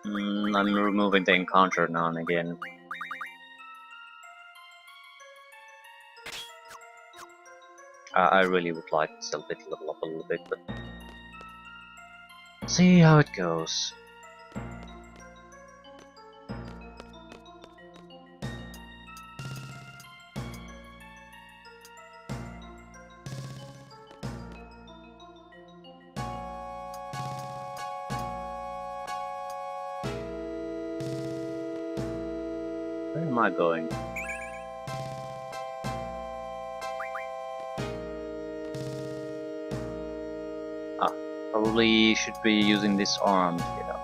I'm removing the encounter now and again. I really would like Sylphie to level up a little bit, but see how it goes. Where am I going? Ah, probably should be using this arm to get up.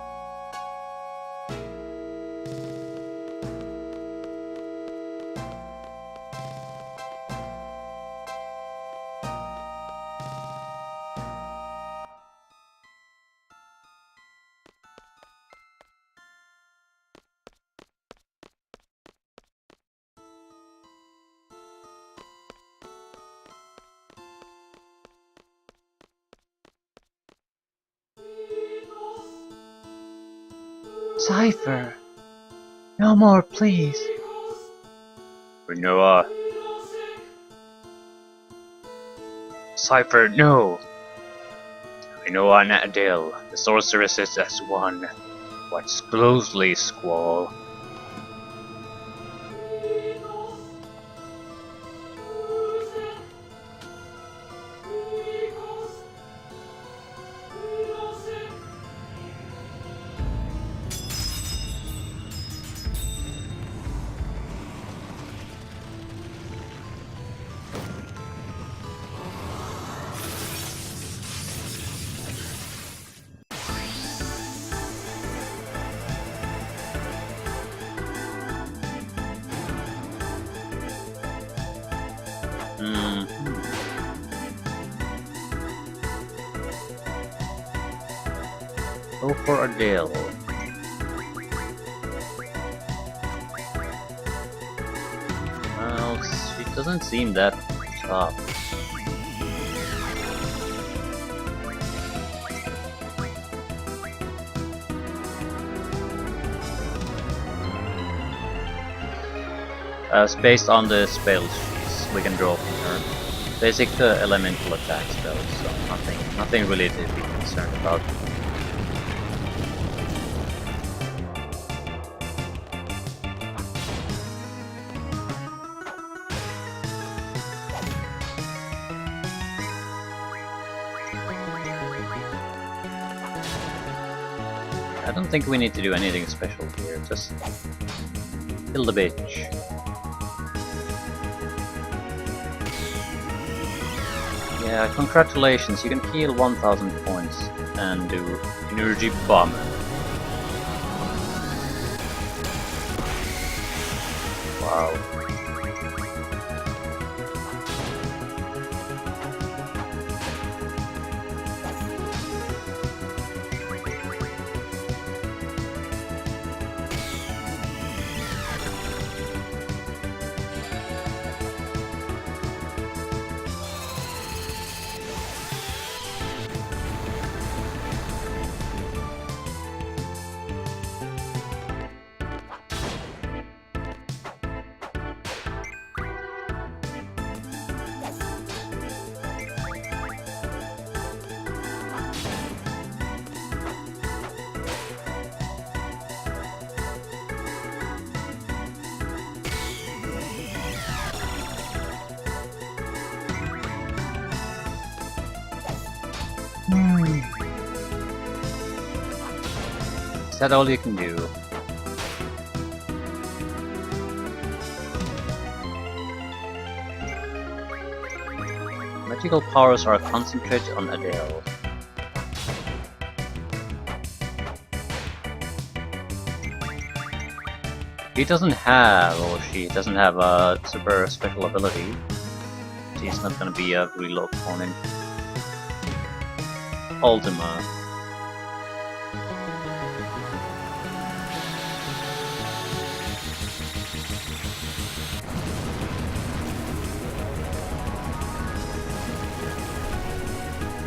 Cypher! No more, please! Rinoa! Cypher, no! Rinoa and Adele, the sorceresses as one. Watch closely, Squall. Go for Adele. Well, she doesn't seem that tough. Based on the spells we can draw from her. Basic elemental attack spells, so nothing really to be concerned about. I don't think we need to do anything special here, just kill the bitch. Yeah, congratulations, you can heal 1000 points and do energy bomb. Wow. Is that all you can do? Magical powers are concentrated on Adele. He doesn't have, or she doesn't have a super special ability. She's not gonna be a real opponent. Ultima.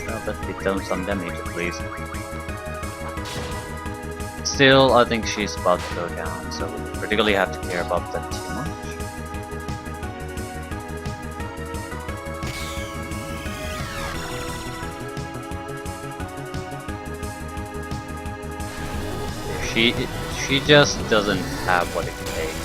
Well, that did done some damage at least. still, I think she's about to go down, so we particularly have to care about that too much. She just doesn't have what it takes.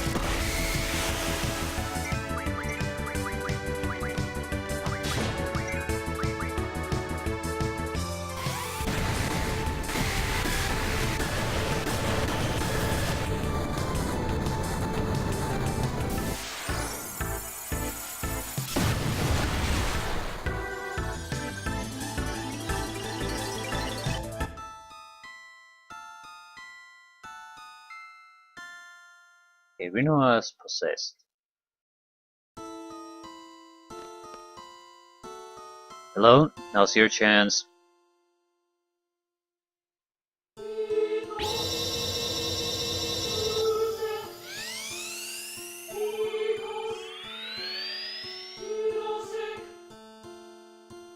Okay, Rinoa is possessed. Hello, now's your chance.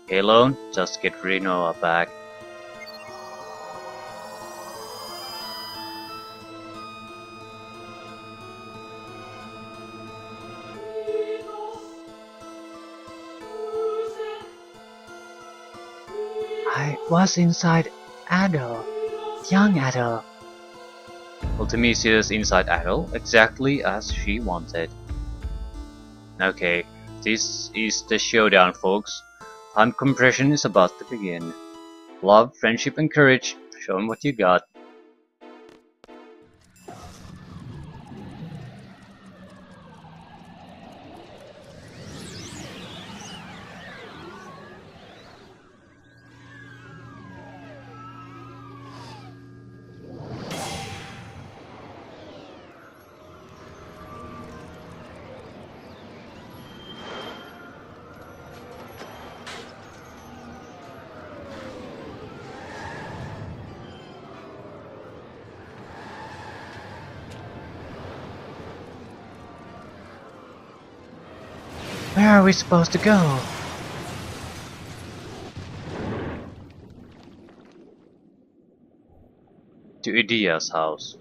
Okay, Lone, just get Rinoa back. I was inside Ado, young Ado. Ultimisia's inside Adel, exactly as she wanted. Okay, this is the showdown, folks. Time compression is about to begin. Love, friendship, and courage. Show 'em what you got. Where are we supposed to go? To Idia's house.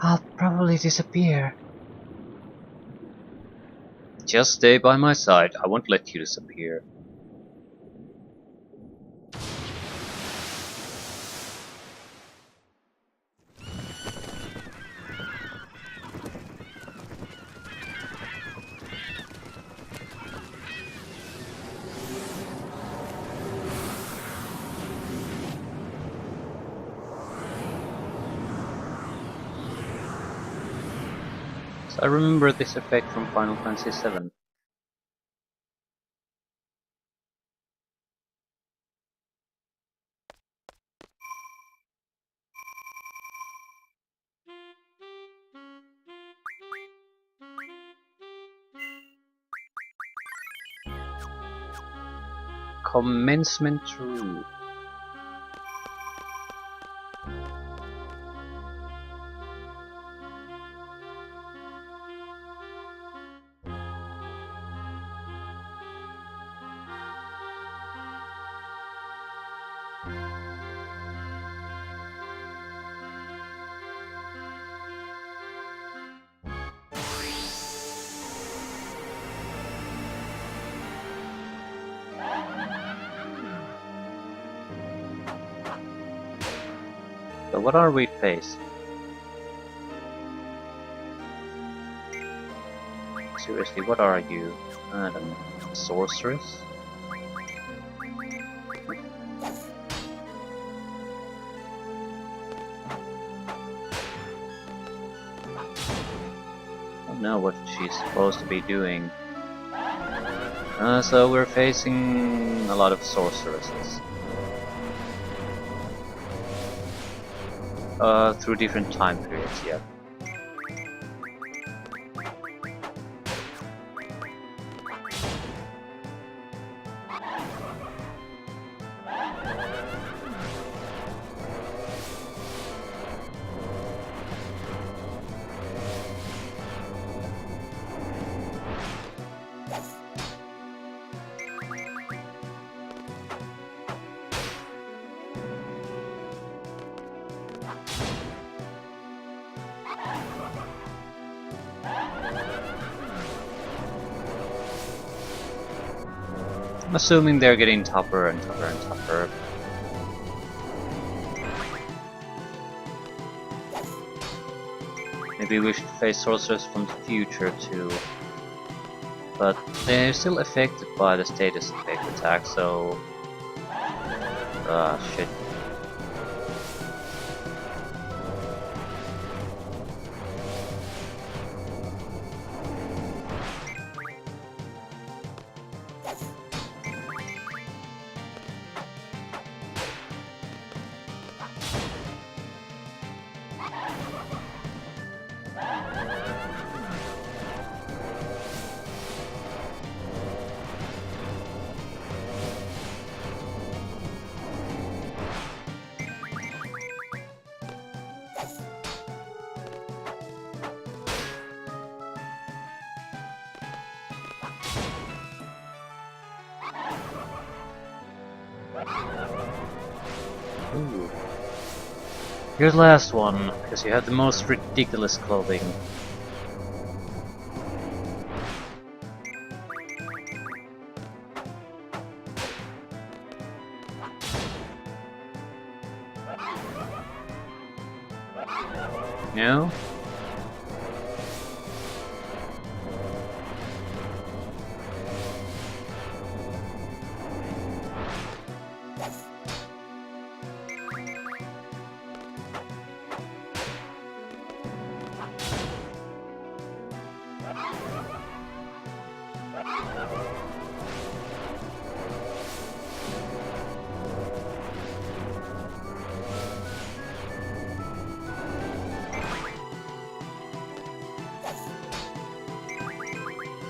I'll probably disappear. Just stay by my side, I won't let you disappear. So I remember this effect from Final Fantasy VII. Commencement Route. So what are we facing? Seriously, what are you? I don't know. Sorceress? I don't know what she's supposed to be doing. So we're facing a lot of sorceresses. Through different time periods, yeah. I'm assuming they're getting tougher and tougher and tougher. Maybe we should face sorcerers from the future too. But they're still affected by the status effect attack, so... shit. Ooh. Your last one, because you have the most ridiculous clothing. No?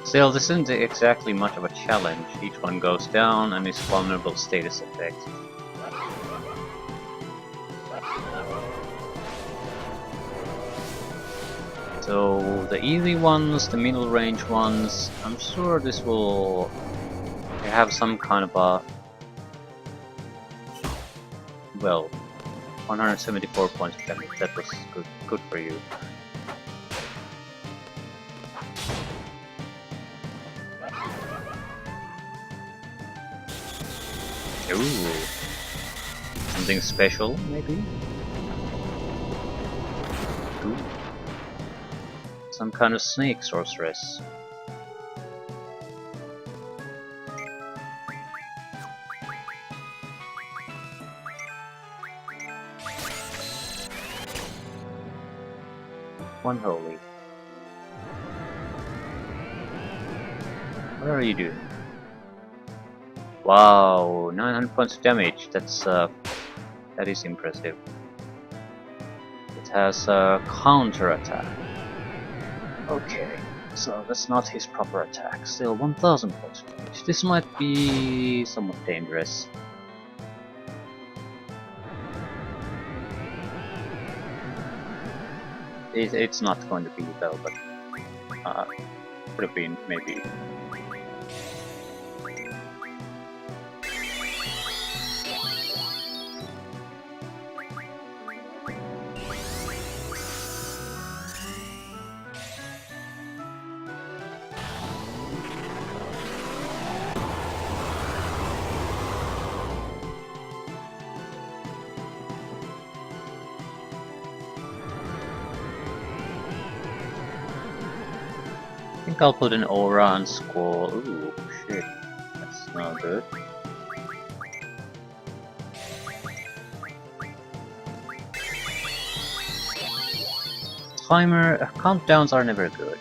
Still, this isn't exactly much of a challenge. Each one goes down and is vulnerable status effect. So the easy ones, the middle range ones, I'm sure this will have some kind of a... well, 174 points of damage. That was good for you. Ooh. Something special, maybe? Ooh. Some kind of snake sorceress. One holy. What are you doing? Wow, 900 points of damage. That is impressive. It has a counter attack. Okay, so that's not his proper attack. Still 1000 points of damage. This might be somewhat dangerous. It's not going to be though, but could have been maybe. I think I'll put an aura on Squall. Ooh, shit. That's not good. Timer countdowns are never good.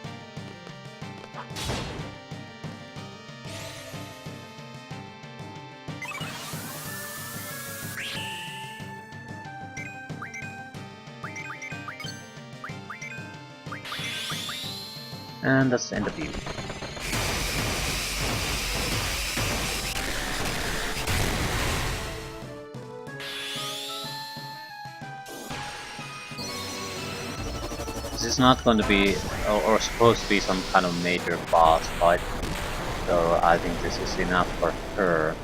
And that's the end of you. This is not going to be, or supposed to be, some kind of major boss fight, so I think this is enough for her.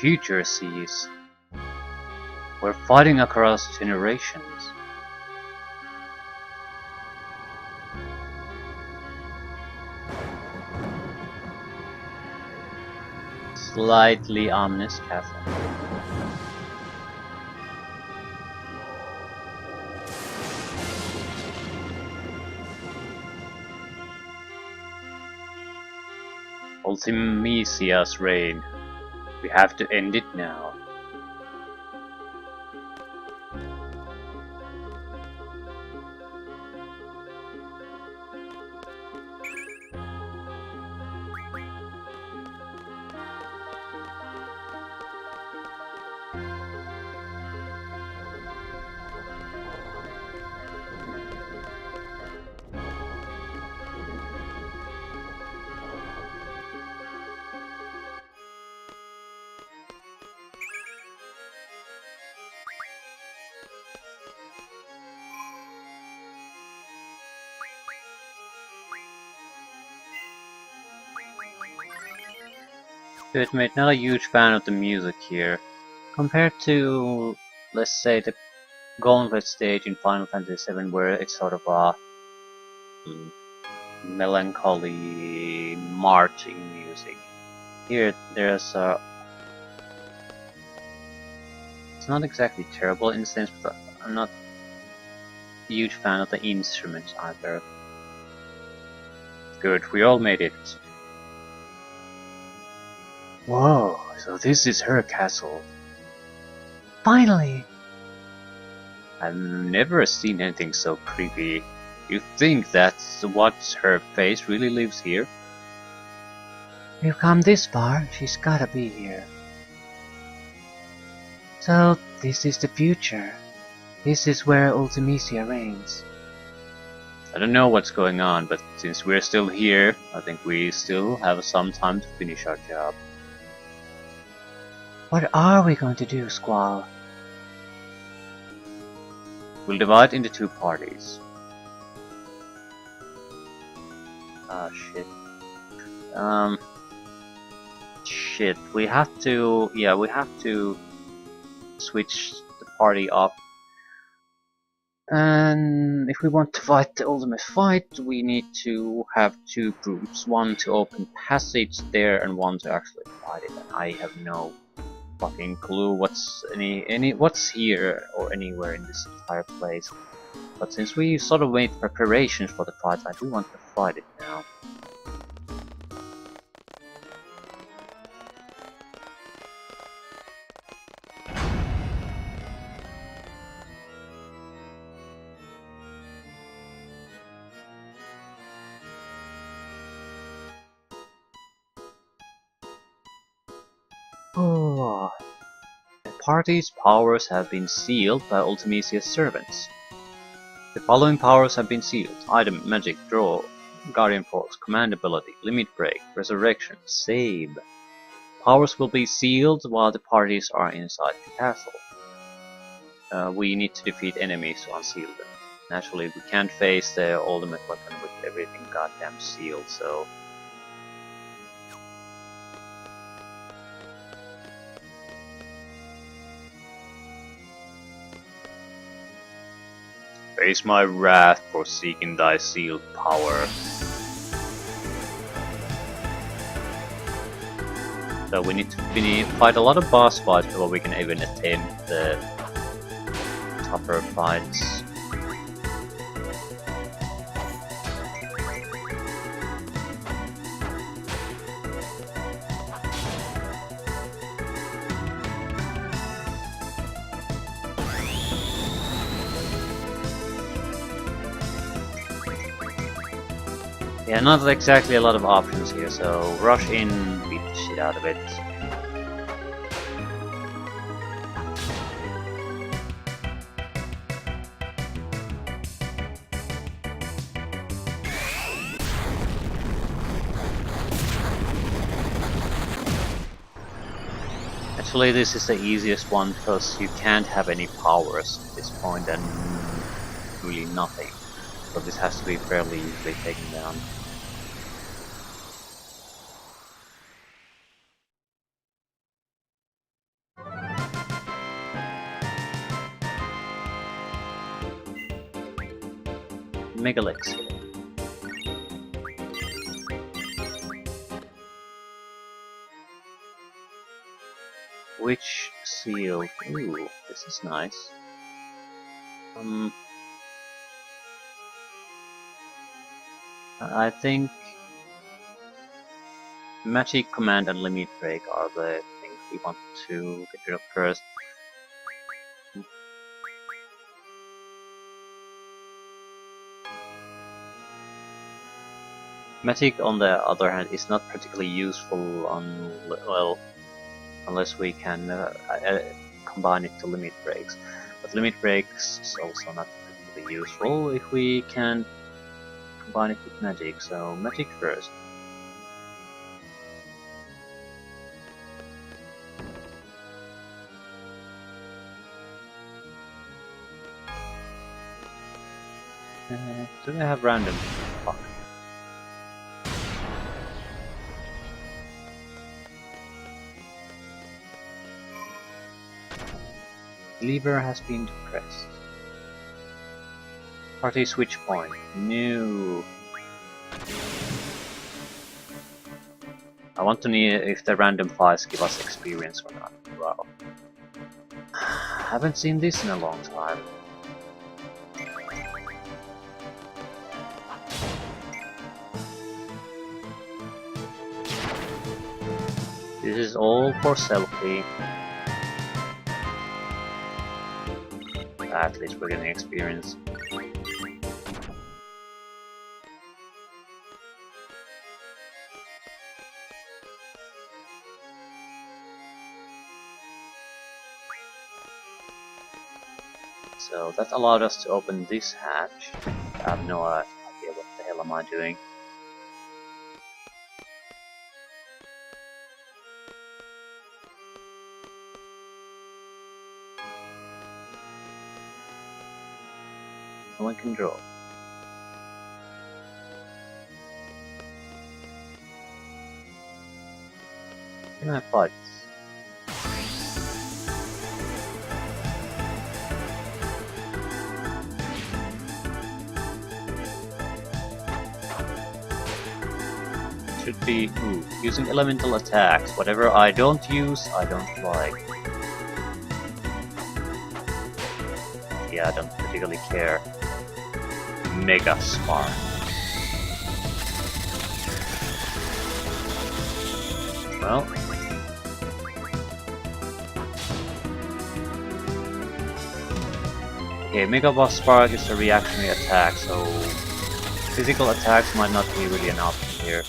future sees. We're fighting across generations. Slightly ominous castle. Ultimecia's reign. We have to end it now. To admit, not a huge fan of the music here. Compared to, let's say, the Gauntlet stage in Final Fantasy VII, where it's sort of a melancholy marching music. Here, there's a... It's not exactly terrible in the sense, but I'm not a huge fan of the instruments either. Good, we all made it. Whoa, so this is her castle. Finally! I've never seen anything so creepy. You think that's what her face really lives here? We've come this far, she's gotta be here. So, this is the future. This is where Ultimecia reigns. I don't know what's going on, but since we're still here, I think we still have some time to finish our job. What are we going to do, Squall? We'll divide into two parties. Ah, shit. Shit, we have to... Yeah, we have to switch the party up. And if we want to fight the ultimate fight, we need to have two groups. One to open passage there, and one to actually fight it. And I have no fucking clue what's what's here or anywhere in this entire place. But since we sort of made preparations for the fight, I do want to fight it now. Oh. The party's powers have been sealed by Ultimecia's servants. The following powers have been sealed: Item, Magic, Draw, Guardian Force, Command Ability, Limit Break, Resurrection, Save. Powers will be sealed while the parties are inside the castle. We need to defeat enemies to unseal them. Naturally, we can't face the ultimate weapon with everything goddamn sealed, so... Face my wrath for seeking thy sealed power. So we need to fight a lot of boss fights before we can even attempt the tougher fights. Yeah, not exactly a lot of options here, so rush in, beat the shit out of it. Actually, this is the easiest one because you can't have any powers at this point and really nothing. So this has to be fairly easily taken down. Megalix. Witch seal. Ooh, this is nice. I think Magic Command and Limit Break are the things we want to get rid of first. Magic, on the other hand, is not particularly useful on, well, unless we can combine it to Limit Breaks. But Limit Breaks is also not particularly useful if we can combine it with Magic, so Magic first. Do they have random? Fuck. Lever has been depressed. Party switch point. No. I want to know if the random files give us experience or not. Wow. Haven't seen this in a long time. This is all for selfie. At least we're getting experience. So that allowed us to open this hatch. I have no idea what the hell am I doing. No one can draw. Can I fight? Should be using elemental attacks. Whatever I don't use, I don't like. Yeah, I don't particularly care. Mega Spark. Well. Okay, Mega Boss Spark is a reactionary attack, so physical attacks might not be really an option here.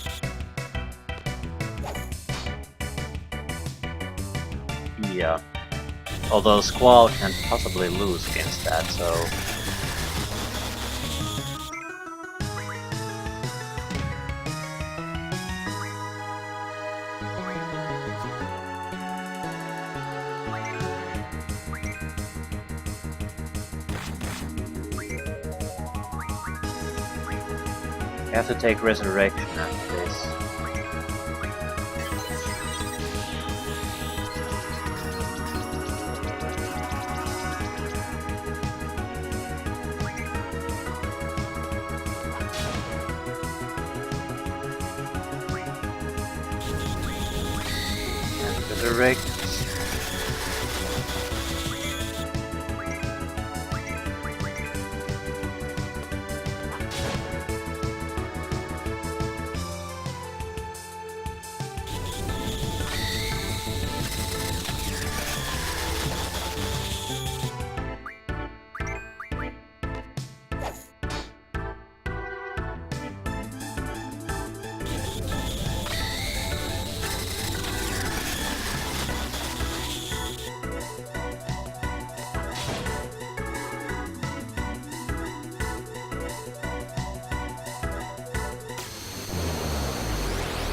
Yeah. Although Squall can't possibly lose against that, so... You have to take Resurrection after this. Resurrect.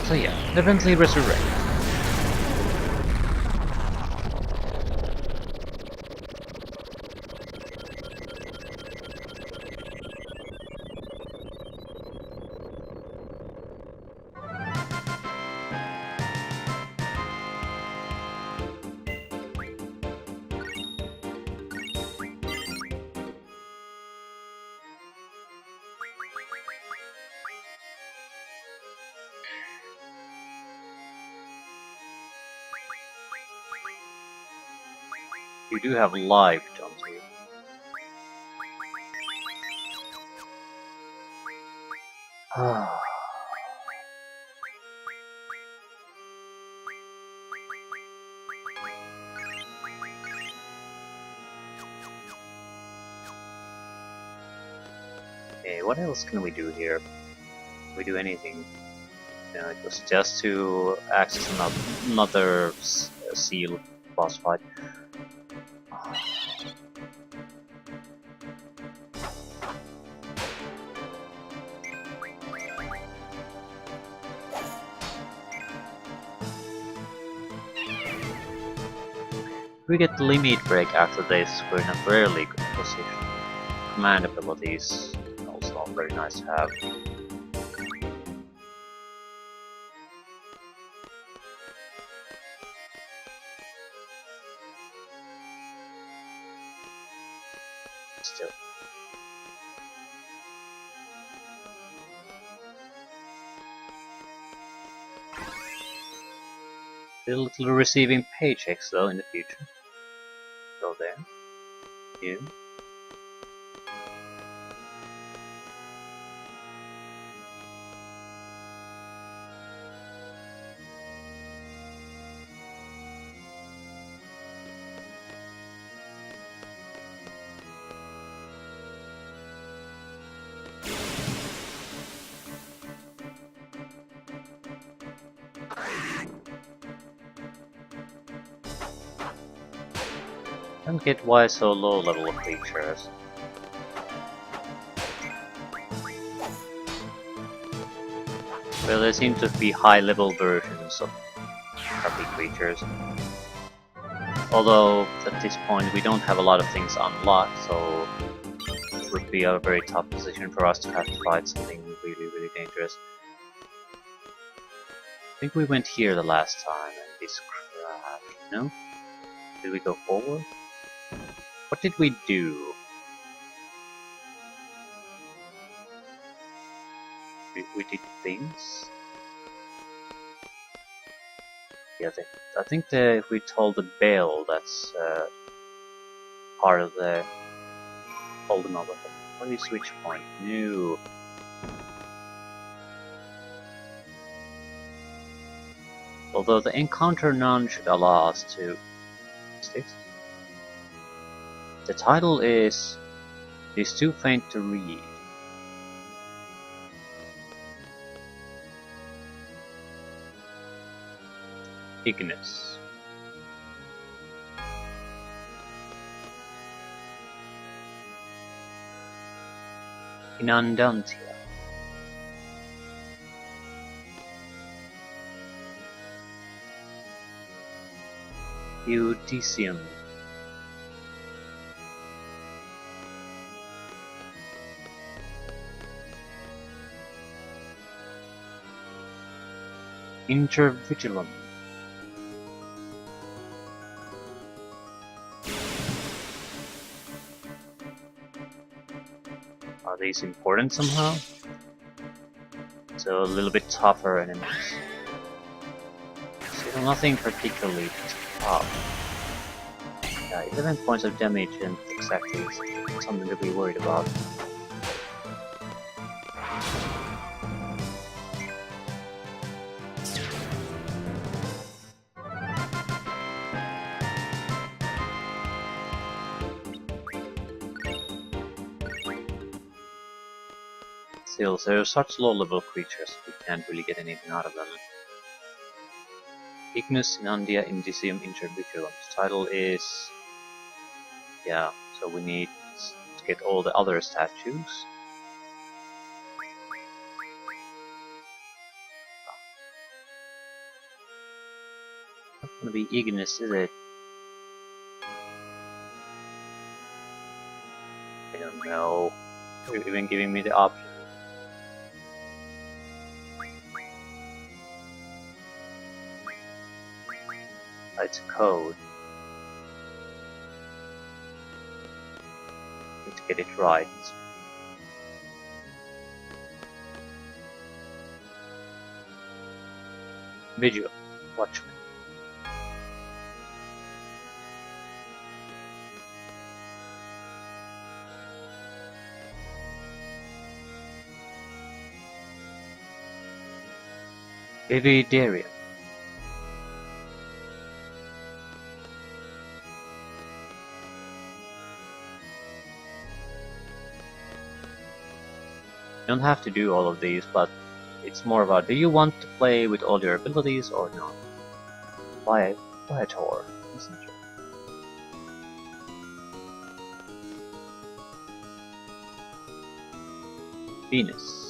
So yeah, eventually resurrect. You do have life, don't you? Okay, what else can we do here? Can we do anything? No, it was just to access another seal boss fight. If we get the limit break after this, we're in a fairly good position. Command abilities also very nice to have. Still. Still receiving paychecks though in the future. Go there. You. Don't get why so low level of creatures. Well, there seem to be high level versions of crappy creatures. Although at this point we don't have a lot of things unlocked, so it would be a very tough position for us to have to fight something really dangerous. I think we went here the last time and this crashed, no? Did we go forward? What did we do? We did things? Yeah, I think if we told the bell, that's part of the holding over. What is switch point? New. Although the encounter none should allow us to. What's this? The title is too faint to read. Ignis. Inundantia. Eudicium. Intervigilum. Are these important somehow? So a little bit tougher enemies. So nothing particularly tough. Yeah, 11 points of damage and exactly something to be worried about. Still, they're such low level creatures, we can't really get anything out of them. Ignis, Inundia, Indicium, Intervigilum. Title is... yeah, so we need to get all the other statues. Not gonna be Ignis, is it? I don't know. You're even giving me the option. It's a code. Need to get it right. Vigil. Watchman. Vividarium. You don't have to do all of these, but it's more about, do you want to play with all your abilities or not? Viator, messenger. Venus.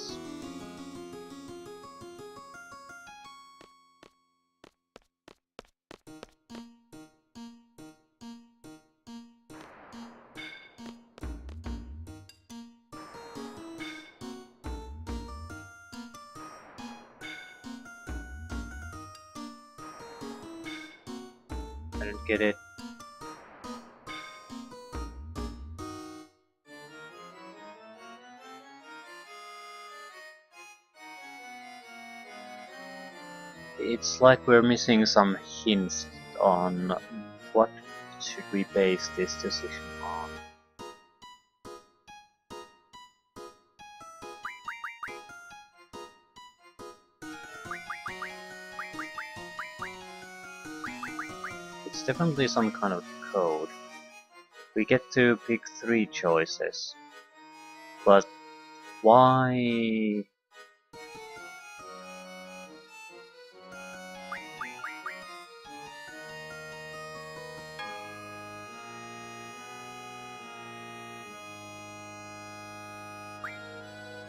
I didn't get it. It's like we're missing some hints on what should we base this decision on. It's definitely some kind of code. We get to pick 3 choices. But why?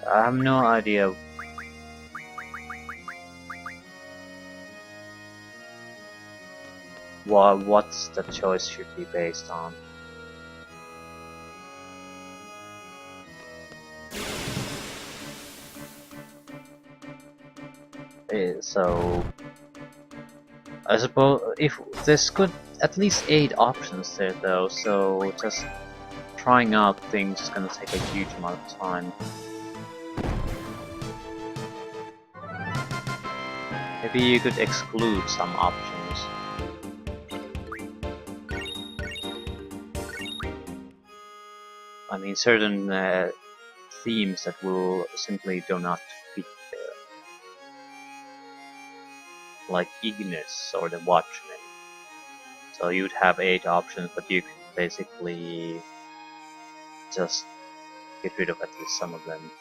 I have no idea. What's the choice should be based on. So I suppose if there's at least 8 options there though, so just trying out things is gonna take a huge amount of time. Maybe you could exclude some options. I mean, certain themes that will simply do not fit there. Like Ignis or the Watchmen. So you'd have 8 options, but you could basically just get rid of at least some of them.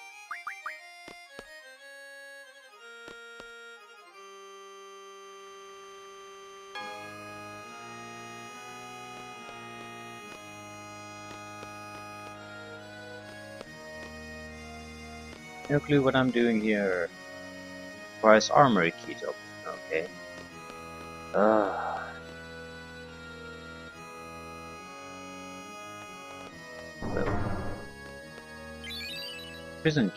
No clue what I'm doing here. Requires armory key to open. Okay. Well. Prison key.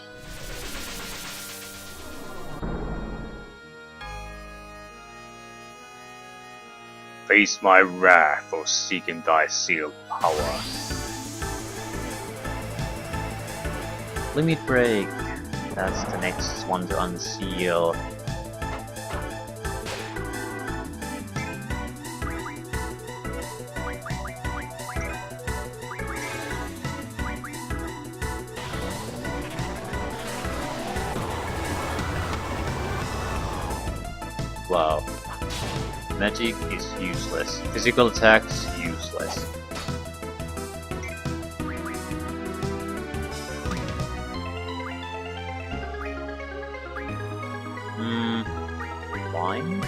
Face my wrath for seeking thy sealed power. Limit break. That's the next one to unseal. Wow. Magic is useless. Physical attacks useless. Fine.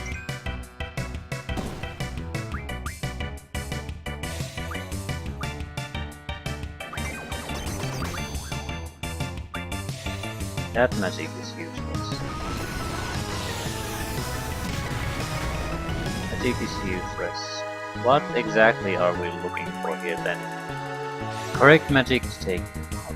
That magic is useless. Magic is useless. What exactly are we looking for here then? Correct magic to take out.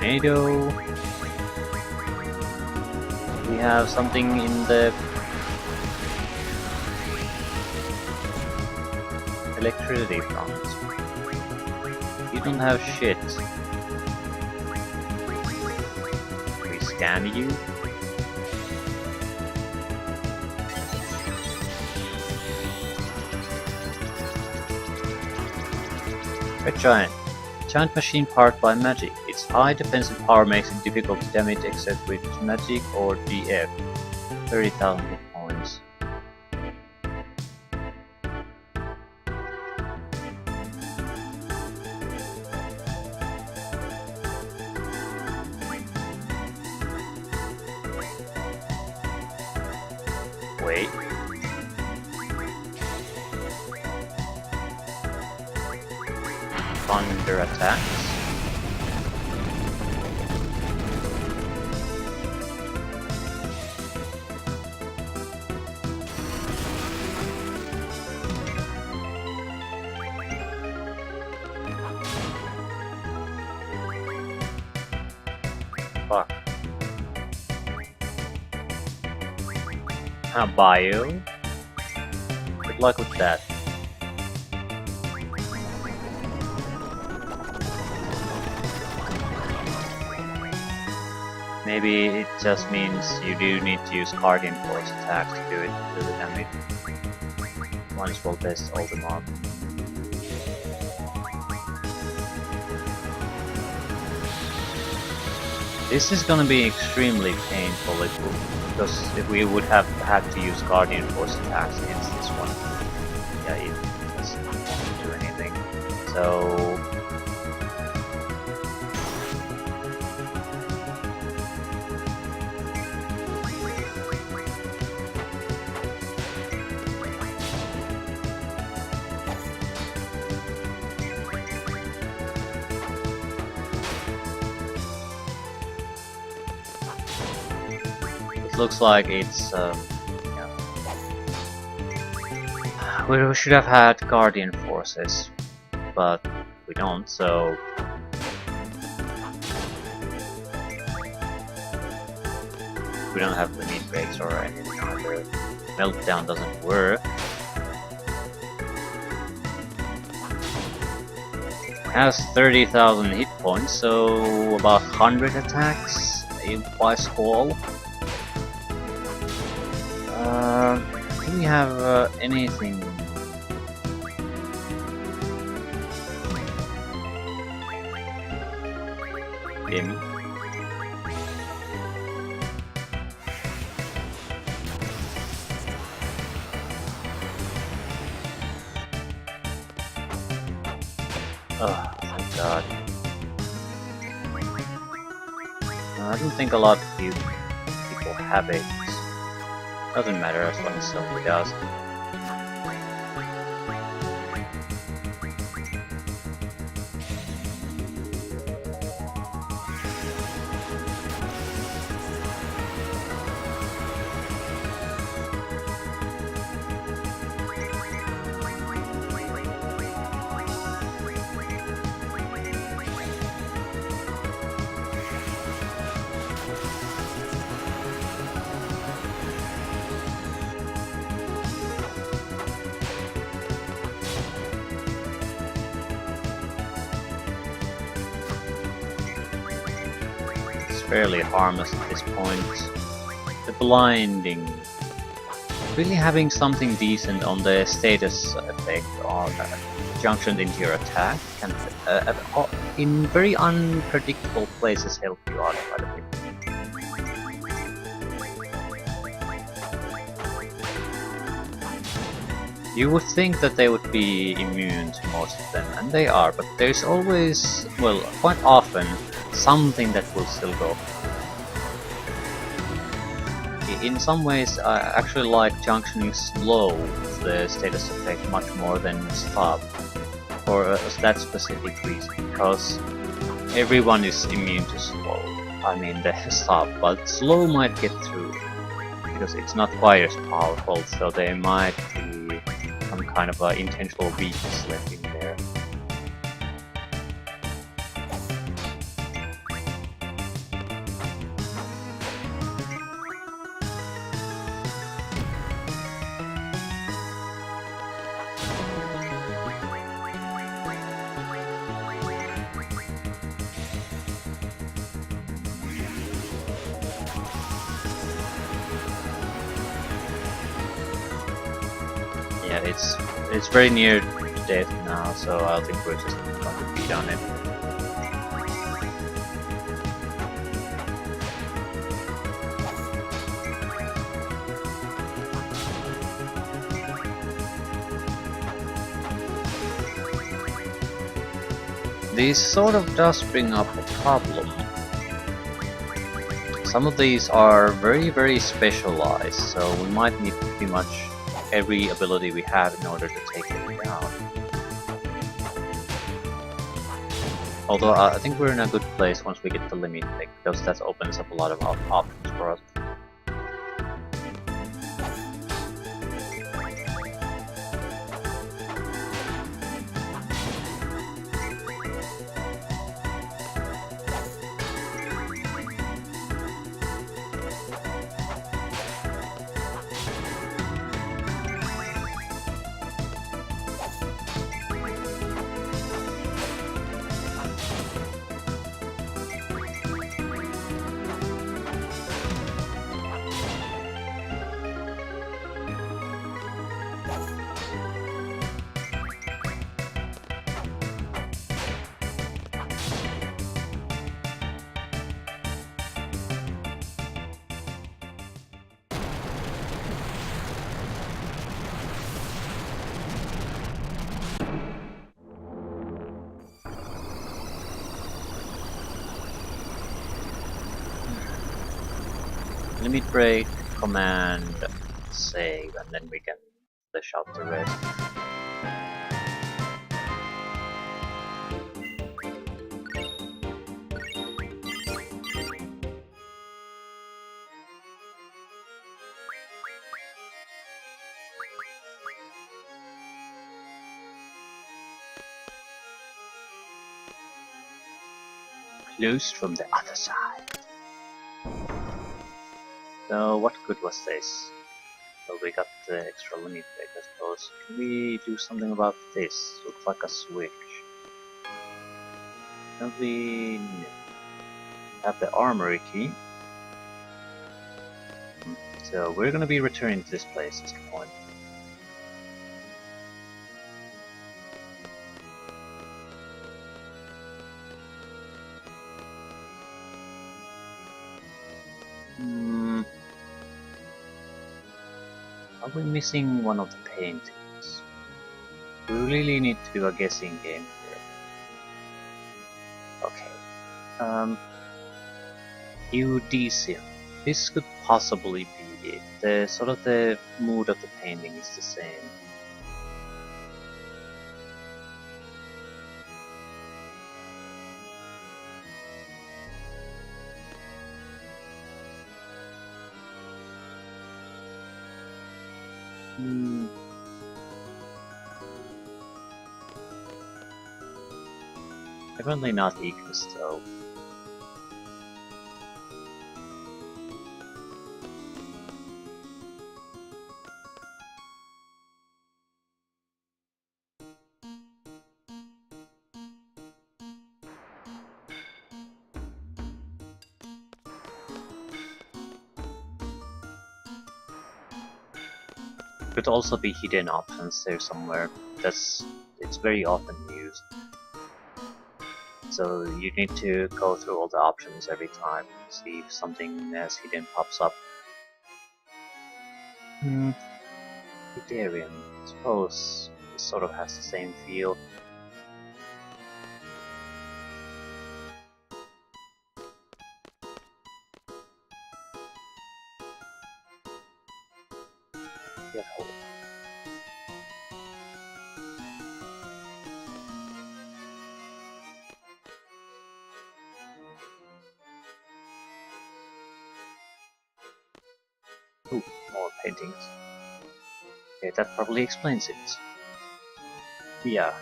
Tornado. We have something in the electricity front. You don't have shit. We scan you. Red Giant. Giant machine powered by magic. Its high defensive power makes it difficult to damage except with magic or DF. 30,000 hit points. Wait. Thunder attacks. Fuck. Bio. Good luck with that. Maybe it just means you do need to use Guardian Force attacks to do the damage. Once we'll test all the mobs. This is gonna be extremely painful because if we would have had to use Guardian Force attacks against this one. Yeah, it doesn't do anything. So it looks like it's yeah. We should have had Guardian Forces, but we don't, so we don't have limit breaks or anything either. Meltdown doesn't work. Has 30,000 hit points, so about 100 attacks by Squall. Do we have anything? Him. Oh, thank God. I don't think a lot of people have it. Doesn't matter as long as somebody does. Fairly harmless at this point. The blinding. Really having something decent on the status effect or junctioned into your attack can in very unpredictable places help you out quite a bit. You would think that they would be immune to most of them, and they are, but there's always, well, quite often, something that will still go. In some ways, I actually like junctioning slow with the status effect much more than stop, for that specific reason, because everyone is immune to slow. I mean the stop, but slow might get through, because it's not quite as powerful, so there might be some kind of intentional weakness left in there. Yeah, it's very near dead now, so I think we're just going to beat on it. This sort of does bring up a problem. Some of these are very specialized, so we might need pretty much every ability we have in order to take it down. Although I think we're in a good place once we get the limit deck, because that opens up a lot of options for us. Limit break, command, save, and then we can flesh out the rest. Closed from the other side. So what good was this? Well, we got the extra limit break, I suppose. Can we do something about this? Looks like a switch. Don't we have the armory key? So we're gonna be returning to this place at some point. Are we missing one of the paintings? We really need to do a guessing game here. Okay. Eudicium. This could possibly be it. The sort of the mood of the painting is the same. Definitely not Ignis though. Could also be hidden options there somewhere. It's very often used. So you need to go through all the options every time, see if something as hidden pops up. Ethereum. I suppose it sort of has the same feel. Get hold. Ooh, more paintings. Okay, that probably explains it. Yeah.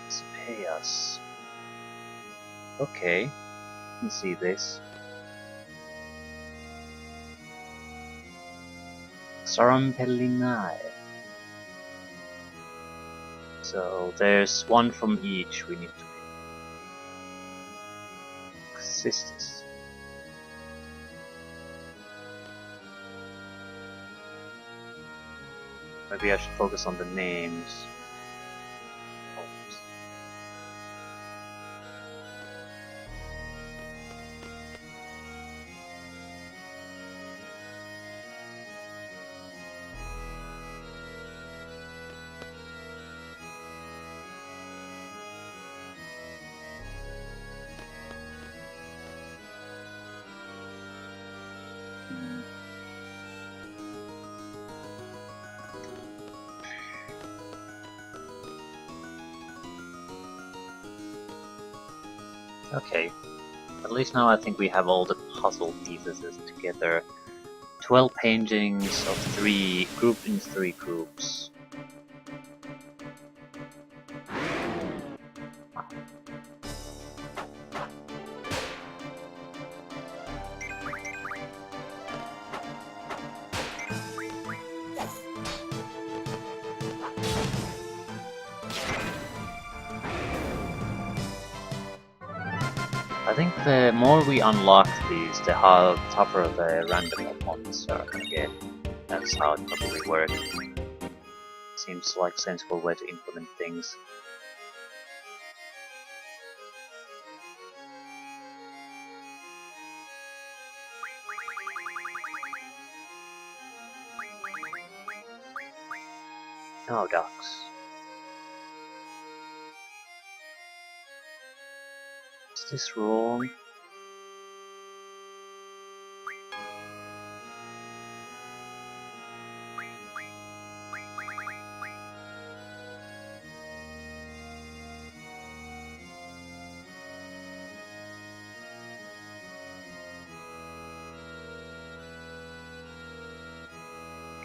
Sepeas. Okay, you can see this. Sarampelinae. So there's one from each we need to pick. Sisters. Maybe I should focus on the names. Okay, at least now I think we have all the puzzle pieces together. 12 paintings of 3, grouped in 3 groups. I think the more we unlock these, the tougher the random opponents are gonna get. That's how it probably works. Seems like a sensible way to implement things. No ducks. Is this wrong?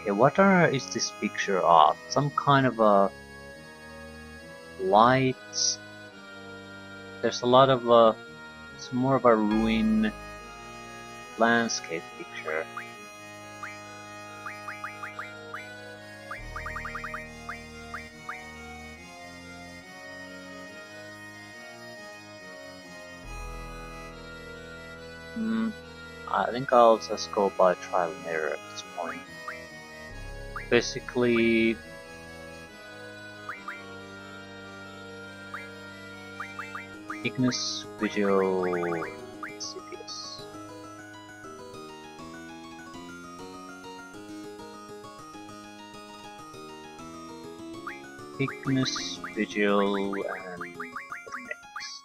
Okay, what is this picture of? Some kind of a light. There's a lot of it's more of a ruin landscape picture. I think I'll just go by trial and error at this point. Basically, Ignis Visual CPS. Ignis Visual and next.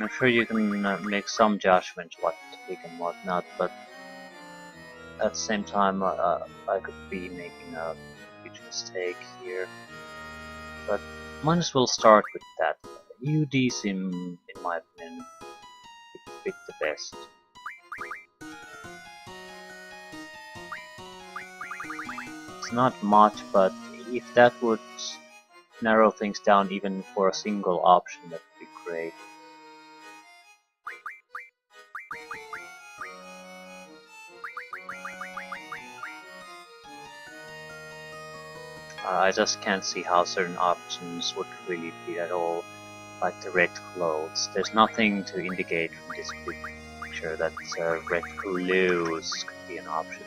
I'm sure you can make some judgment what to pick and what not, but at the same time I could be making a huge mistake here. But might as well start with that. UD seem, in my opinion, fit the best. It's not much, but if that would narrow things down even for a single option, that would be great. I just can't see how certain options would really fit at all, like the red clothes. There's nothing to indicate from this picture that red clothes could be an option.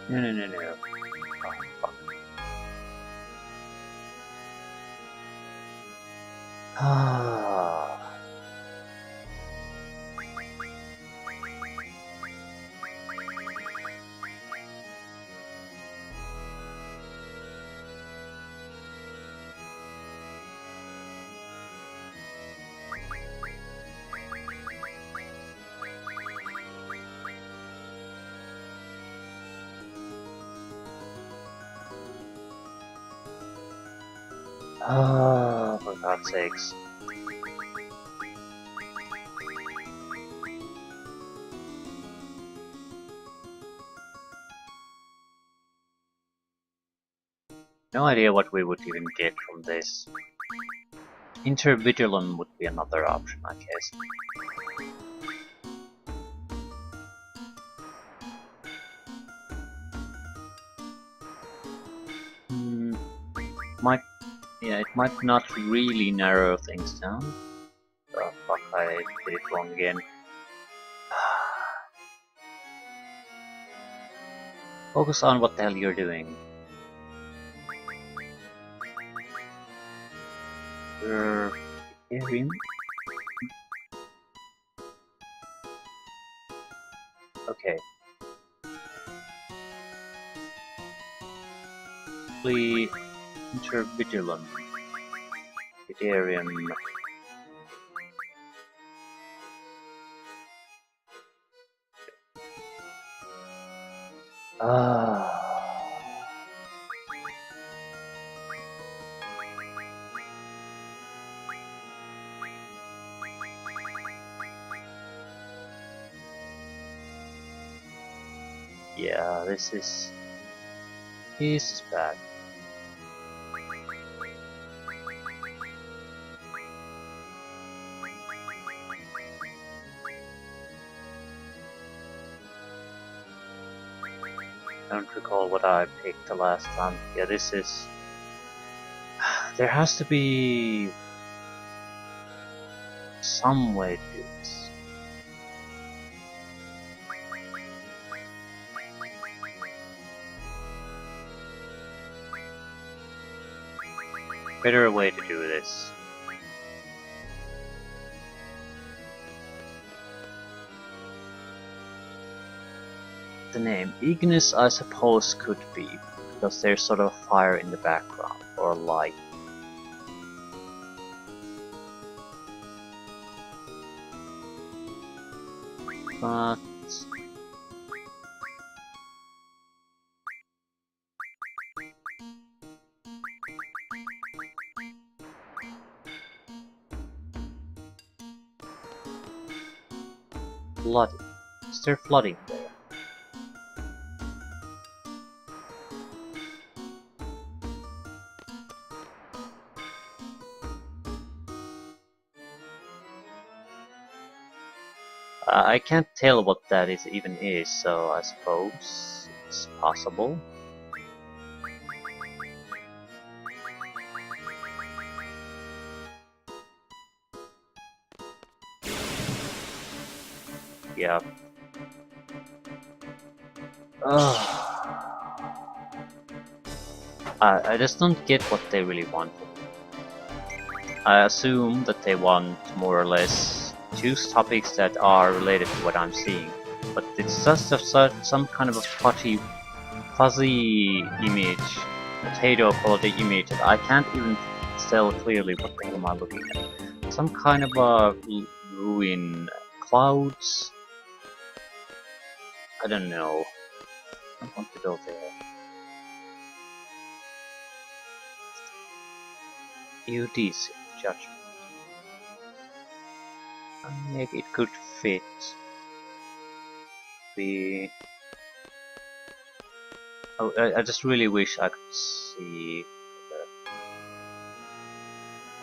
No. Oh, fuck. Ah. For God's sakes. No idea what we would even get from this. Intervigilum would be another option, I guess. It might not really narrow things down. Oh fuck, I did it wrong again. Focus on what the hell you're doing. Hearing? Okay. Please Intervigilum. Ethereum. Yeah, this is bad. I don't recall what I picked the last time. Yeah, this is... There has to be some way to do this. Better way to do this. The name Ignis, I suppose, could be, because there's sort of fire in the background, or light. But... flooding. Is there flooding there? I can't tell what that even is, so I suppose it's possible. Yeah. I just don't get what they really want. I assume that they want more or less choose topics that are related to what I'm seeing, but it's just some kind of a fuzzy image, potato quality image that I can't even tell clearly what the hell am I looking at. Some kind of a ruin, clouds. I don't know. I don't want to go there. UDC judgment. Maybe it could fit. Oh, I just really wish I could see.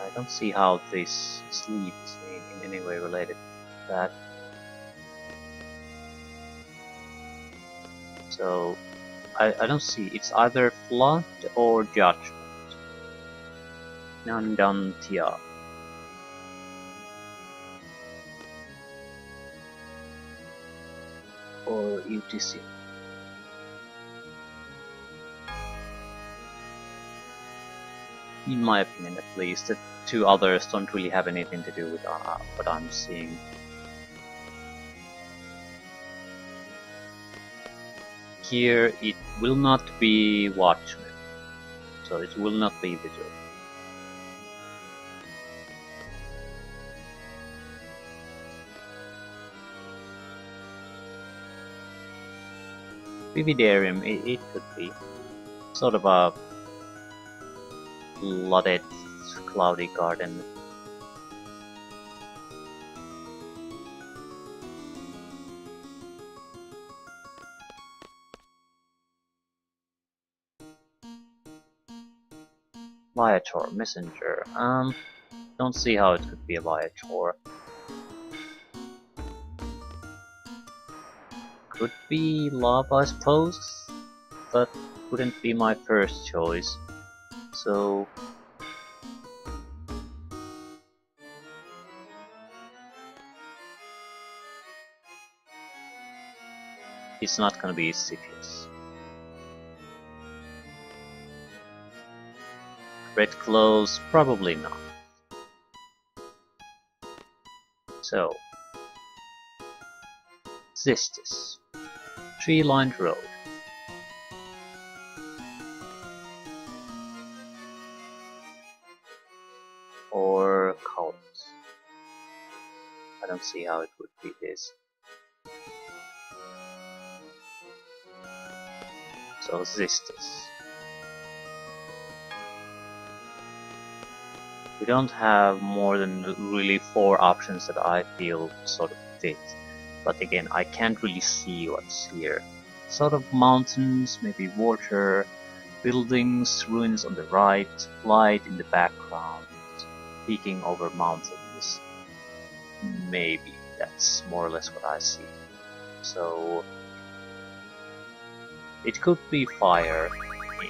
I don't see how this sleep is in any way related to that. So I don't see. It's either flood or judgment. Nandantia. Or UTC. In my opinion, at least, the two others don't really have anything to do with what I'm seeing. Here, it will not be Watchmen, so it will not be Vigil. Vividarium, it could be sort of a flooded, cloudy garden. Viator, Messenger. Don't see how it could be a Viator. Could be Love, I suppose. That wouldn't be my first choice. So it's not gonna be Cepheus. Red clothes, probably not. So Xistis, tree-lined road. Or Colt. I don't see how it would be this. So Xistis. We don't have more than really 4 options that I feel sort of fit. But again, I can't really see what's here. Sort of mountains, maybe water, buildings, ruins on the right, light in the background, peeking over mountains. Maybe that's more or less what I see. So it could be fire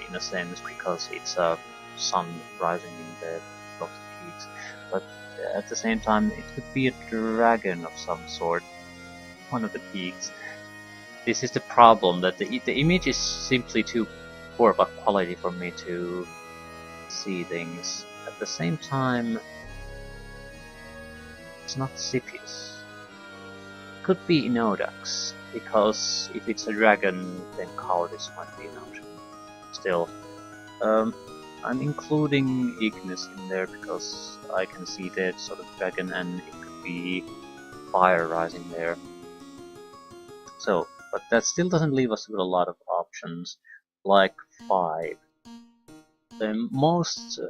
in a sense because it's a sun rising in the top of the peaks, but at the same time it could be a dragon of some sort, one of the peaks. This is the problem, that the image is simply too poor of a quality for me to see things. At the same time, it's not Cepheus. Could be Inodax, because if it's a dragon, then Cowardice might be an option. Still, I'm including Ignis in there because I can see that sort of dragon and it could be fire rising there. So, but that still doesn't leave us with a lot of options, like 5. The most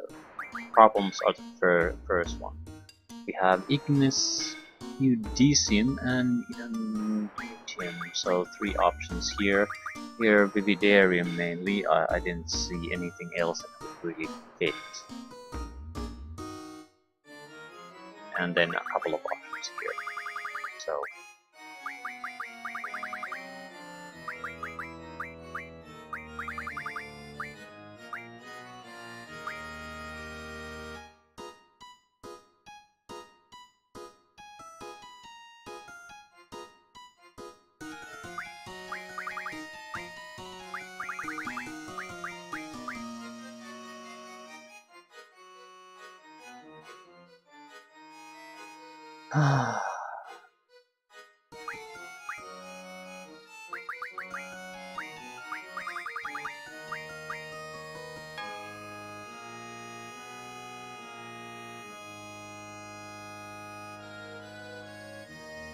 problems are the first one. We have Ignis, Eudicium, and Inunitium, so 3 options here. Here, Vividarium mainly. I didn't see anything else that would really fit. And then a couple of options here. So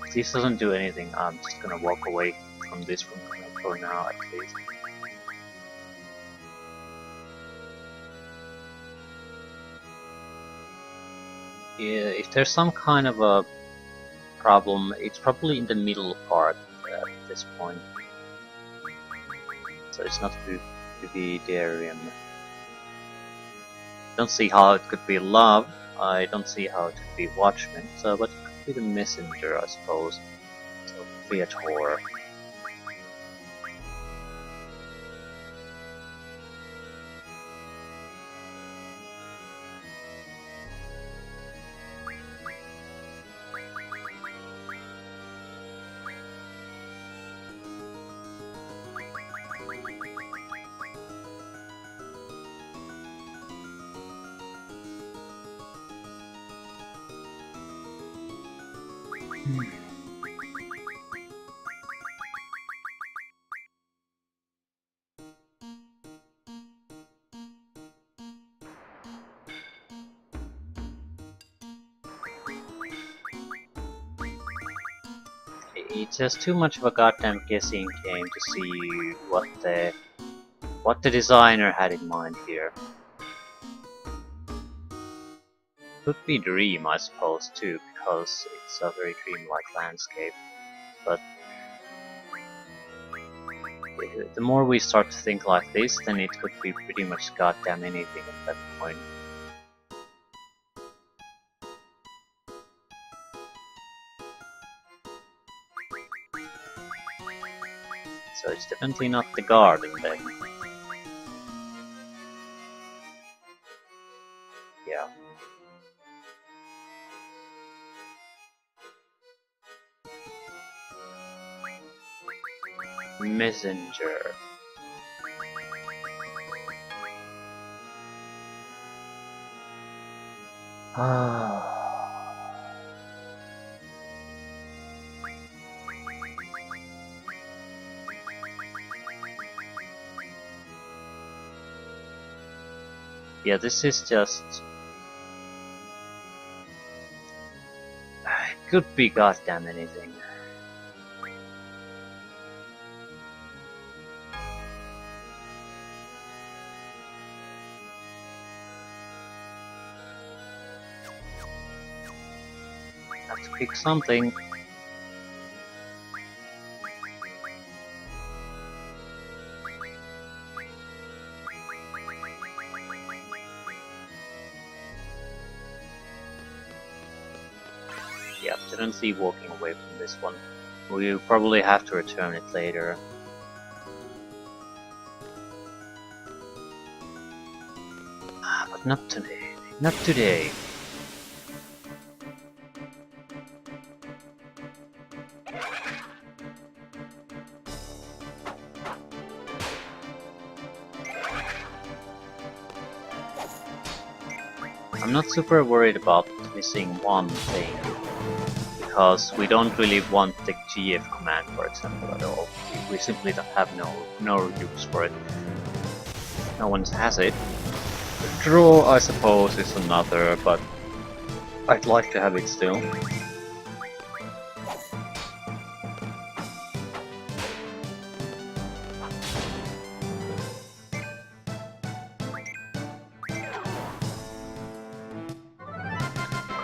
if this doesn't do anything, I'm just gonna walk away from this one for now at least. Yeah, if there's some kind of a problem, it's probably in the middle part at this point. So it's not Vividarium. Don't see how it could be Love. I don't see how it could be Watchman. So, but it could be the Messenger, I suppose. So Viator. It's just too much of a goddamn guessing game to see what the designer had in mind here. Could be Dream, I suppose, too, because it's a very dreamlike landscape. But the more we start to think like this, then it could be pretty much goddamn anything at that point. So it's definitely not the garden then. Yeah. Messenger. Ah. Yeah, this is just... It could be goddamn anything. Have to pick something. Yeah, definitely walking away from this one. We'll probably have to return it later. But not today. Not today. I'm not super worried about missing one thing, because we don't really want the GF command, for example, at all. We simply don't have no use for it. No one has it. The draw, I suppose, is another, but I'd like to have it still.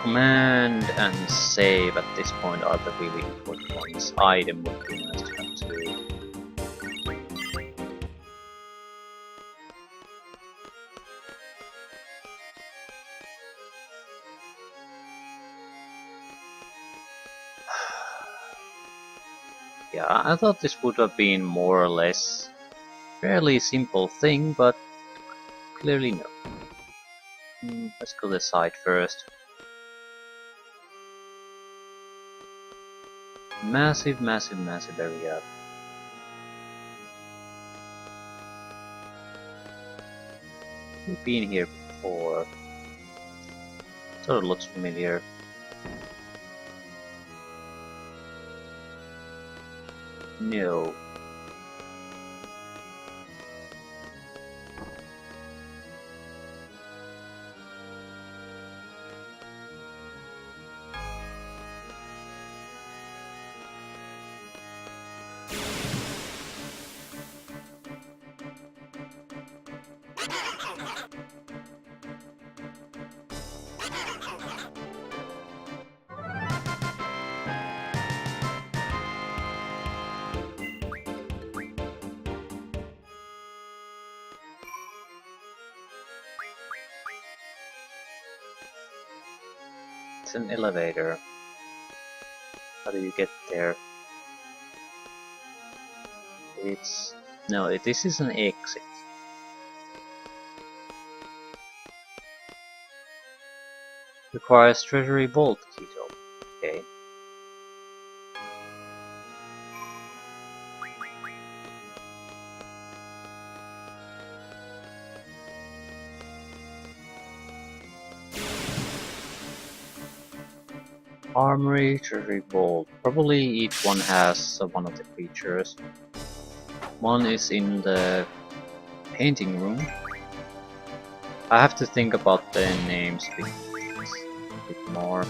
Command and save at this point are the really important ones. Item would be nice to have too. Yeah, I thought this would have been more or less fairly simple thing, but clearly no. Let's go this side first. Massive, massive, massive area. We've been here before. Sort of looks familiar. No. It's an elevator. How do you get there? It's... No, this is an exit. Requires treasury vault key though. Okay. Armory, treasury vault. Probably each one has one of the creatures. One is in the painting room. I have to think about the names a bit more.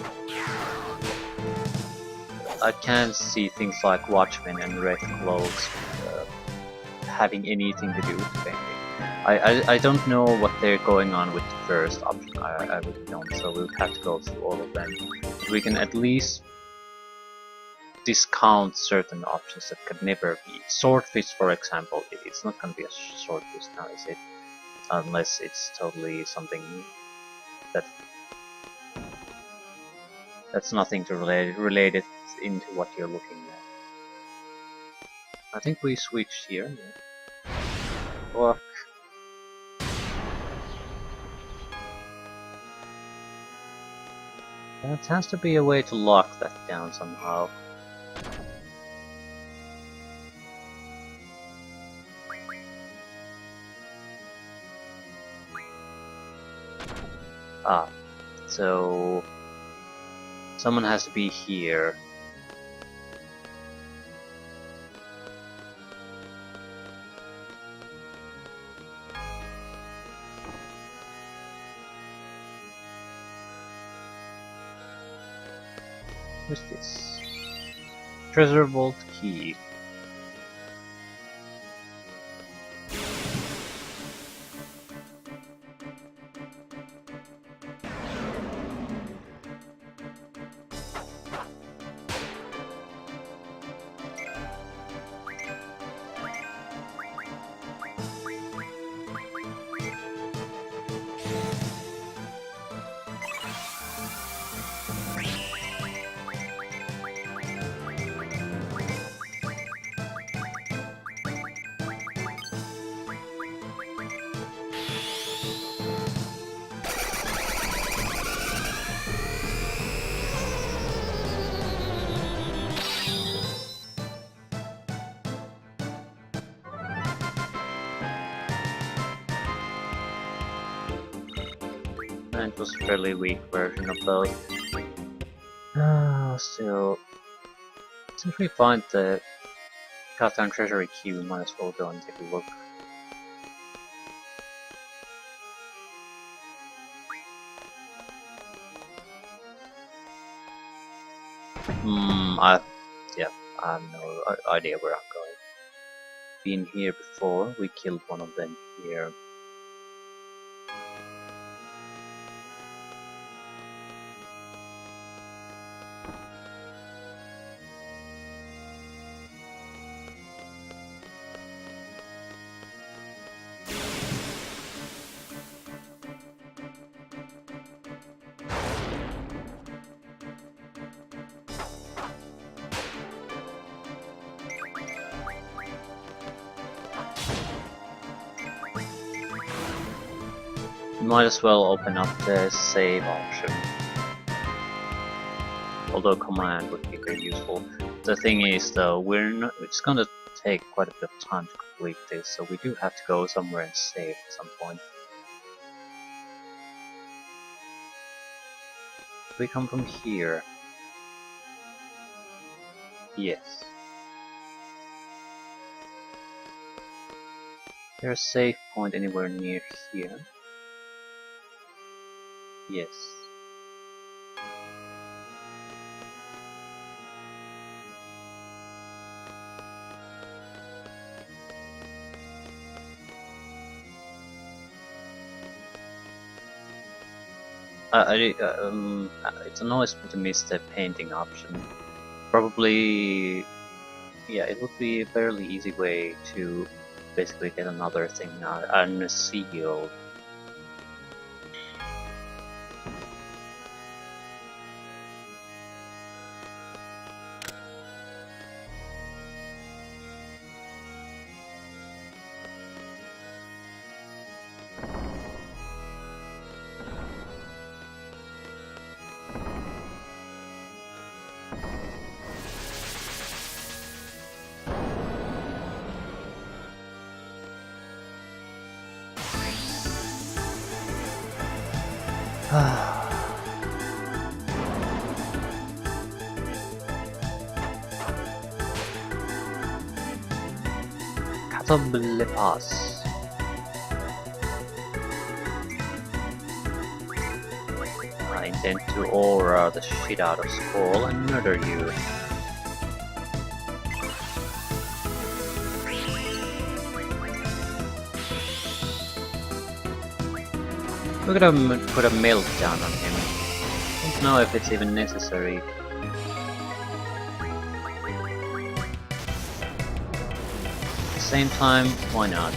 I can't see things like Watchmen and Red Clothes having anything to do with painting. I don't know what they're going on with the first option. I really don't, so we'll have to go through all of them. We can at least discount certain options that could never be. Swordfish, for example, it's not going to be a swordfish now, is it? Unless it's totally something that's nothing to relate it into what you're looking at. I think we switched here. Yeah. Fuck. There has to be a way to lock that down somehow. Ah, so someone has to be here. What's this? Treasure vault key. And it was a fairly weak version of those. Still, since we find the Catan Treasury key, we might as well go and take a look. I have no idea where I'm going. Been here before, we killed one of them here. Might as well open up the save option. Although command would be very useful. The thing is though, it's gonna take quite a bit of time to complete this, so we do have to go somewhere and save at some point. We come from here. Yes. Is there a save point anywhere near here? Yes. It annoys me to miss the painting option. Probably, yeah, it would be a fairly easy way to basically get another thing unsealed. Catobble Pass. I intend to aura the shit out of Squall and murder you. We're gonna put a meltdown on him. I don't know if it's even necessary. At the same time, why not?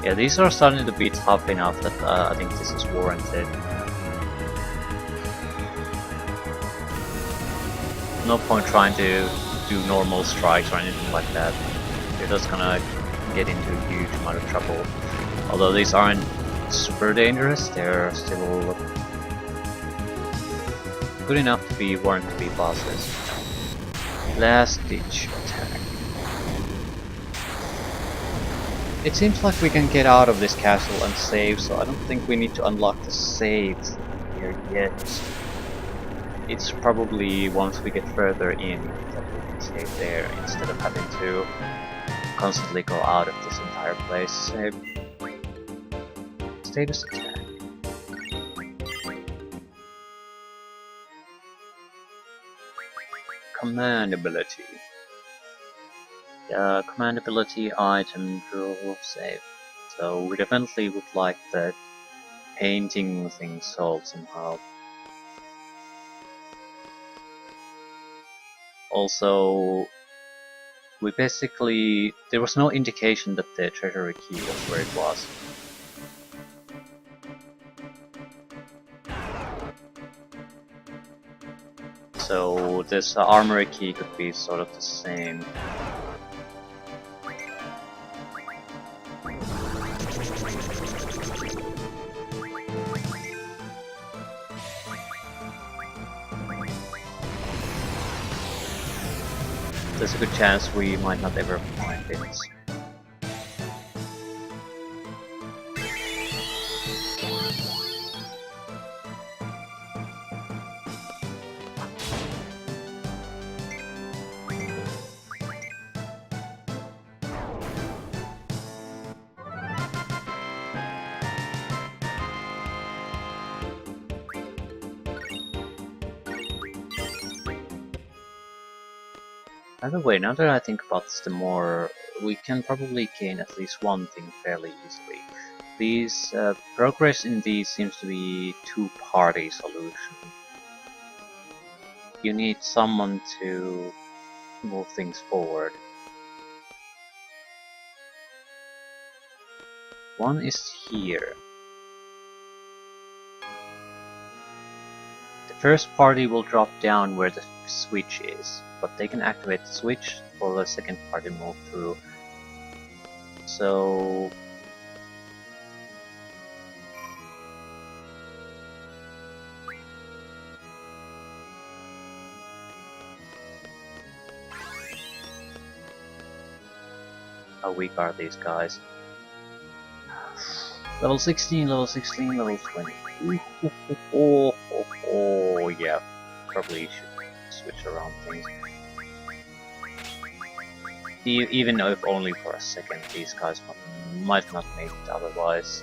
Yeah, these are starting to be tough enough that I think this is warranted. No point trying to do normal strikes or anything like that. You're just gonna get into a huge amount of trouble. Although these aren't super dangerous, they're still good enough to be warrant to be bosses. Last ditch attack. It seems like we can get out of this castle and save, so I don't think we need to unlock the saves here yet. It's probably once we get further in that we can save there instead of having to constantly go out of this entire place. Save. Status attack. Command ability. Command ability item draw save. So we definitely would like that painting thing solved somehow. Also, we basically there was no indication that the treasury key was where it was. So this armory key could be sort of the same. There's a good chance we might not ever find it. By the way, now that I think about this, the more we can probably gain at least one thing fairly easily. These progress in these seems to be two-party solution. You need someone to move things forward. One is here. The first party will drop down where the switch is, but they can activate the switch for the second party move through. So how weak are these guys? Level 16, level 16, level 20. Oh, yeah, probably should switch around things. Even if only for a second, these guys might not make it otherwise.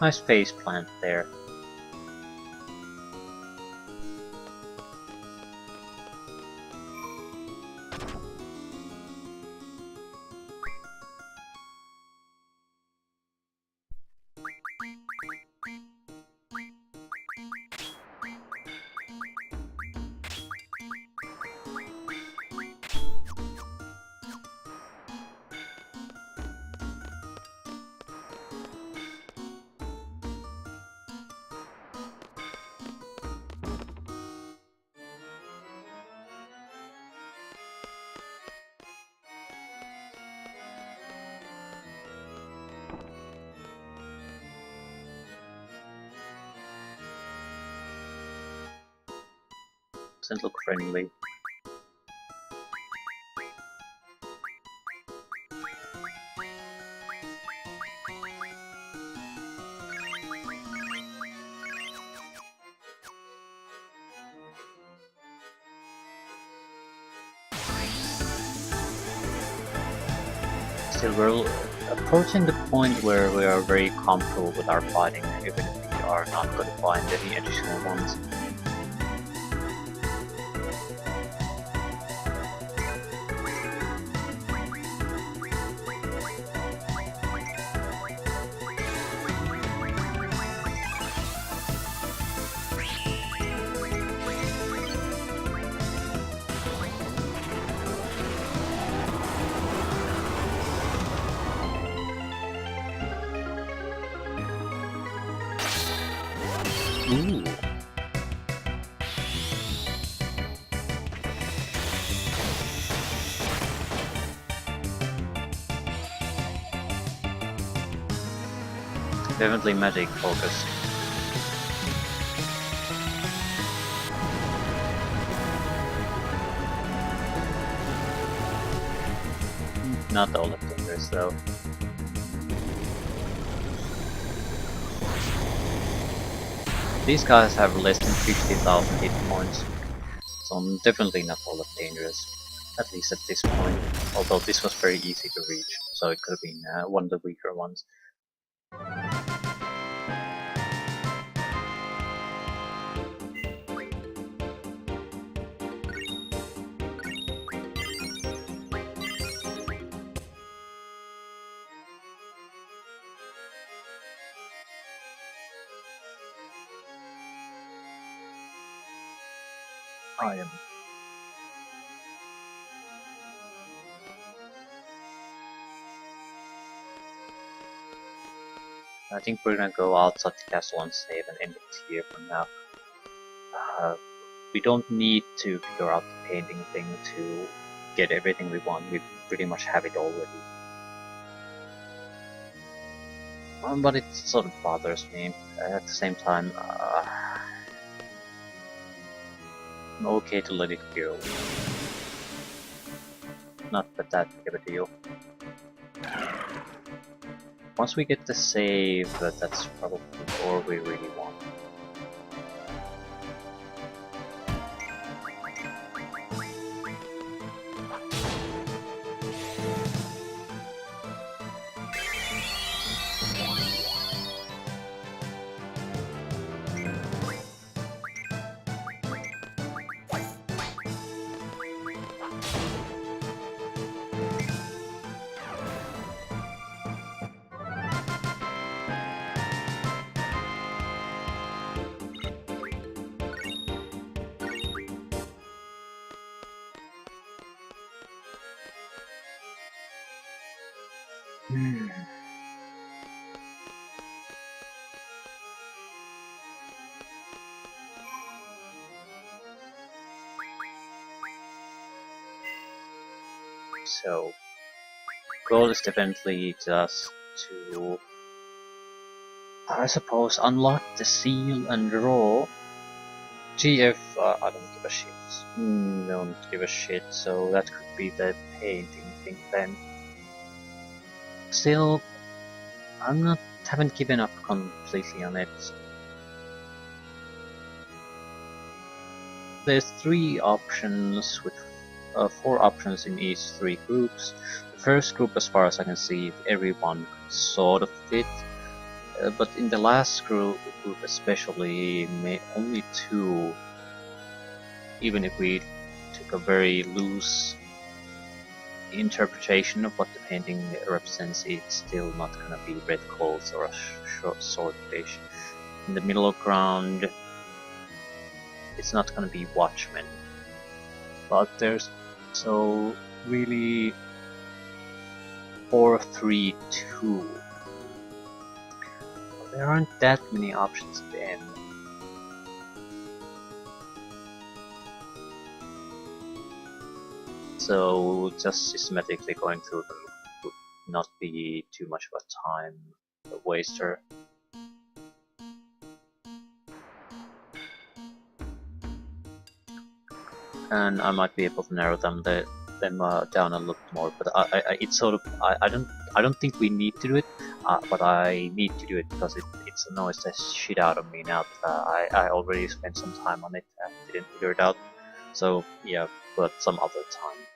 Nice face plant there. Doesn't look friendly. Still, we're approaching the point where we are very comfortable with our fighting, even if we are not going to find any additional ones. Ooh. Definitely magic focus. Not all of dangerous though. These guys have less than 50,000 hit points, so definitely not all of dangerous. At least at this point. Although this was very easy to reach, so it could have been one of the weaker ones. I am. I think we're gonna go outside the castle and save and end it here for now. We don't need to figure out the painting thing to get everything we want. We pretty much have it already. But it sort of bothers me. At the same time, I'm okay to let it go. Not that big of a deal. Once we get the save, that's probably all we really want. So, goal is definitely just to, I suppose, unlock the seal and draw. GF, I don't give a shit. Don't give a shit, so that could be the painting thing then. Still, haven't given up completely on it. There's 3 options with 4 options in each 3 groups. The first group, as far as I can see, everyone could sort of fit, but in the last group especially, only 2, even if we took a very loose interpretation of what the painting represents, it's still not gonna be red coals or a short swordfish. In the middle ground, it's not gonna be watchmen. But there's so really 4, 3, 2. There aren't that many options then. So just systematically going through them would not be too much of a time waster. And I might be able to narrow them down a little more, but it's sort of I don't think we need to do it, but I need to do it because it annoys the shit out of me now that I already spent some time on it and didn't figure it out. So yeah, but some other time.